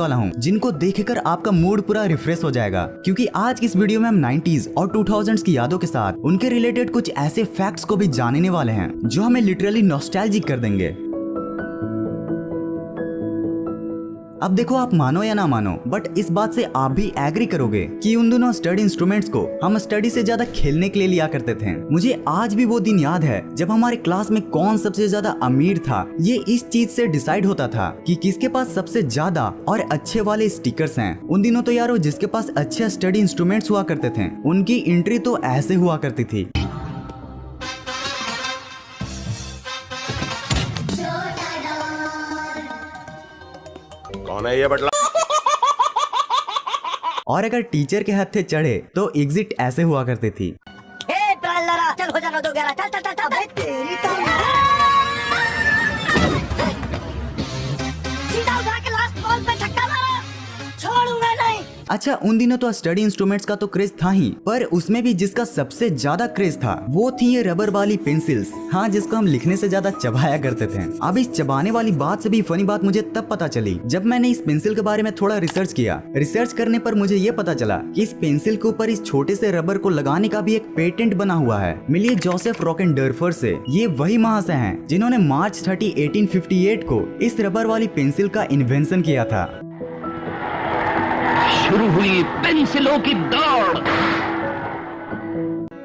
वाला हूँ, जिनको देखकर आपका मूड पूरा रिफ्रेश हो जाएगा। क्योंकि आज की इस वीडियो में हम 90s और 2000s की यादों के साथ उनके रिलेटेड कुछ ऐसे फैक्ट्स को भी जानने वाले हैं जो हमें लिटरली नॉस्टैल्जिक कर देंगे। अब देखो, आप मानो या ना मानो, बट इस बात से आप भी एग्री करोगे कि उन दोनों स्टडी इंस्ट्रूमेंट्स को हम स्टडी से ज्यादा खेलने के लिए लिया करते थे। मुझे आज भी वो दिन याद है जब हमारे क्लास में कौन सबसे ज्यादा अमीर था। ये इस चीज से डिसाइड होता था कि किसके पास सबसे ज्यादा और अच्छे वाले स्टिकर्स हैं। उन दिनों तो यारो जिसके पास अच्छे स्टडी इंस्ट्रूमेंट्स हुआ करते थे उनकी एंट्री तो ऐसे हुआ करती थी। कौन है ये बटला? और अगर टीचर के हत्थे चढ़े तो एग्जिट ऐसे हुआ करती थी। चल हो जाना 2-11 चल चल चल चल तेरी तो सीधा उठा के लास्ट बॉल पे छक्का मारा, छोड़ूंगा नहीं। अच्छा, उन दिनों तो स्टडी इंस्ट्रूमेंट्स का तो क्रेज था ही, पर उसमें भी जिसका सबसे ज्यादा क्रेज था वो थी ये रबर वाली पेंसिल्स। हाँ, जिसको हम लिखने से ज्यादा चबाया करते थे। अब इस चबाने वाली बात से भी फनी बात मुझे तब पता चली जब मैंने इस पेंसिल के बारे में थोड़ा रिसर्च किया। रिसर्च करने पर मुझे ये पता चला कि इस पेंसिल के ऊपर इस छोटे से रबर को लगाने का भी एक पेटेंट बना हुआ है। मिलिए जोसेफ रॉकेनडर्फर से। ये वही महाशय हैं जिन्होंने मार्च 30, 1858 को इस रबर वाली पेंसिल का इन्वेंशन किया था। शुरू हुई पेंसिलों की दौड़।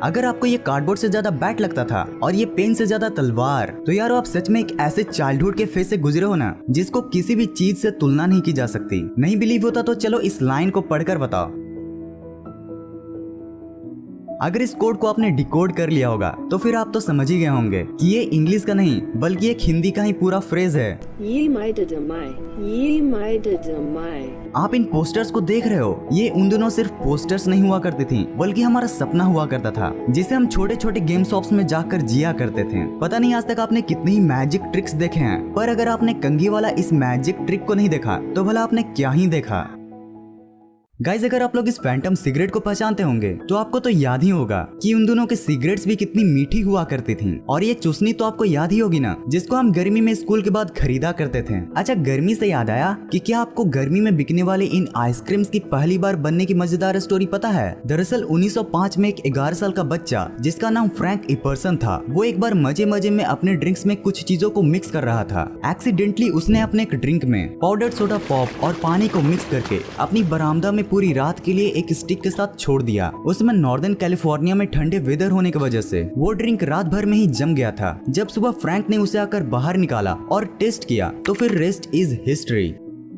अगर आपको ये कार्डबोर्ड से ज्यादा बैट लगता था और ये पेन से ज्यादा तलवार, तो यारो आप सच में एक ऐसे चाइल्डहुड के फेज से गुजरे हो ना जिसको किसी भी चीज से तुलना नहीं की जा सकती। नहीं बिलीव होता तो चलो इस लाइन को पढ़कर बताओ। अगर इस कोड को आपने डिकोड कर लिया होगा तो फिर आप तो समझ ही गए होंगे कि ये इंग्लिश का नहीं बल्कि एक हिंदी का ही पूरा फ्रेज है। आप इन पोस्टर्स को देख रहे हो, ये उन दिनों सिर्फ पोस्टर्स नहीं हुआ करती थी बल्कि हमारा सपना हुआ करता था जिसे हम छोटे छोटे गेम शॉप्स में जाकर जिया करते थे। पता नहीं आज तक आपने कितनी ही मैजिक ट्रिक्स देखे हैं, पर अगर आपने कंघी वाला इस मैजिक ट्रिक को नहीं देखा तो भला आपने क्या ही देखा। गाइज, अगर आप लोग इस फैंटम सिगरेट को पहचानते होंगे तो आपको तो याद ही होगा कि उन दोनों के सिगरेट्स भी कितनी मीठी हुआ करती थी। और ये चुसनी तो आपको याद ही होगी ना, जिसको हम गर्मी में स्कूल के बाद खरीदा करते थे। अच्छा, गर्मी से याद आया कि क्या आपको गर्मी में बिकने वाले इन आइसक्रीम्स की पहली बार बनने की मजेदार स्टोरी पता है? दरअसल 1905 में एक 11 साल का बच्चा जिसका नाम फ्रैंक इपर्सन था, वो एक बार मजे मजे में अपने ड्रिंक्स में कुछ चीजों को मिक्स कर रहा था। एक्सीडेंटली उसने अपने एक ड्रिंक में पाउडर सोडा पॉप और पानी को मिक्स करके अपनी बरामदा में पूरी रात के लिए एक स्टिक के साथ छोड़ दिया। उसमें नॉर्दर्न कैलिफोर्निया में ठंडे वेदर होने की वजह से वो ड्रिंक रात भर में ही जम गया था। जब सुबह फ्रैंक ने उसे आकर बाहर निकाला और टेस्ट किया तो फिर रेस्ट इज हिस्ट्री।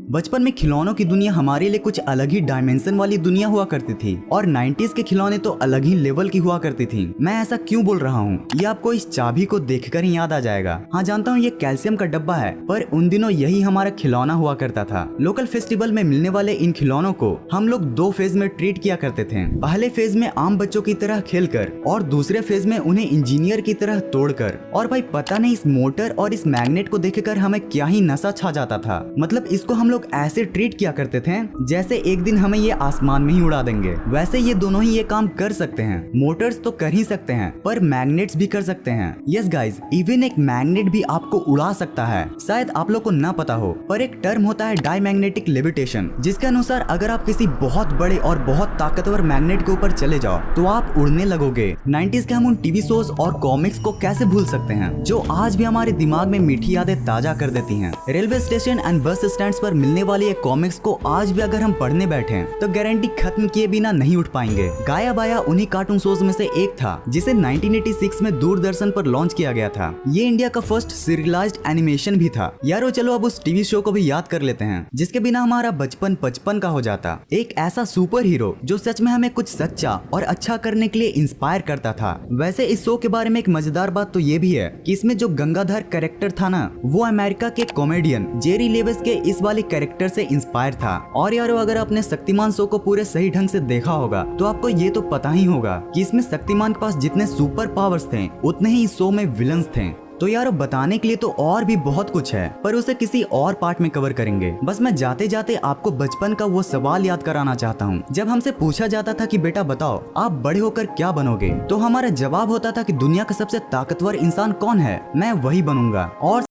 बचपन में खिलौनों की दुनिया हमारे लिए कुछ अलग ही डायमेंशन वाली दुनिया हुआ करती थी और 90s के खिलौने तो अलग ही लेवल की हुआ करती थी। मैं ऐसा क्यों बोल रहा हूँ, ये आपको इस चाबी को देखकर ही याद आ जाएगा। हाँ, जानता हूँ ये कैल्शियम का डब्बा है, पर उन दिनों यही हमारा खिलौना हुआ करता था। लोकल फेस्टिवल में मिलने वाले इन खिलौनों को हम लोग 2 फेज में ट्रीट किया करते थे। पहले फेज में आम बच्चों की तरह खेलकर और दूसरे फेज में उन्हें इंजीनियर की तरह तोड़कर। और भाई पता नहीं इस मोटर और इस मैग्नेट को देखकर हमें क्या ही नशा छा जाता था। मतलब इसको हम लोग ऐसे ट्रीट किया करते थे जैसे एक दिन हमें ये आसमान में ही उड़ा देंगे। वैसे ये दोनों ही ये काम कर सकते हैं। मोटर्स तो कर ही सकते हैं पर मैग्नेट्स भी कर सकते हैं। यस गाइज, इवन एक मैग्नेट भी आपको उड़ा सकता है। शायद आप लोग को ना पता हो, पर एक टर्म होता है डायमैग्नेटिक लेविटेशन, जिसके अनुसार अगर आप किसी बहुत बड़े और बहुत ताकतवर मैग्नेट के ऊपर चले जाओ तो आप उड़ने लगोगे। 90s के हम उन टीवी शोज और कॉमिक्स को कैसे भूल सकते हैं जो आज भी हमारे दिमाग में मीठी यादें ताजा कर देती हैं। Railway station and bus stand पर मिलने वाली एक कॉमिक्स को आज भी अगर हम पढ़ने बैठे तो गारंटी खत्म किए बिना नहीं उठ पाएंगे। गाया बाया उन्हीं कार्टून शोज में से एक था जिसे 1986 में दूरदर्शन पर लॉन्च किया गया था। ये इंडिया का फर्स्ट सीरियलाइज्ड एनिमेशन भी था। यारो चलो अब उस टीवी शो को भी याद कर लेते हैं जिसके बिना हमारा बचपन बचपन का हो जाता। एक ऐसा सुपर हीरो जो सच में हमें कुछ सच्चा और अच्छा करने के लिए इंस्पायर करता था। वैसे इस शो के बारे में एक मजेदार बात तो ये भी है कि इसमें जो गंगाधर कैरेक्टर था ना, वो अमेरिका के कॉमेडियन जेरी लेविस के इस वाले कैरेक्टर से इंस्पायर था। और यारो अगर आपने शक्तिमान शो को पूरे सही ढंग से देखा होगा तो आपको ये तो पता ही होगा कि इसमें शक्तिमान के पास जितने सुपर पावर्स थे उतने ही इस शो में विलन्स थे। तो यार बताने के लिए तो और भी बहुत कुछ है, पर उसे किसी और पार्ट में कवर करेंगे। बस मैं जाते जाते आपको बचपन का वो सवाल याद कराना चाहता हूँ। जब हमसे पूछा जाता था कि बेटा बताओ आप बड़े होकर क्या बनोगे, तो हमारा जवाब होता था कि दुनिया का सबसे ताकतवर इंसान कौन है, मैं वही बनूंगा। और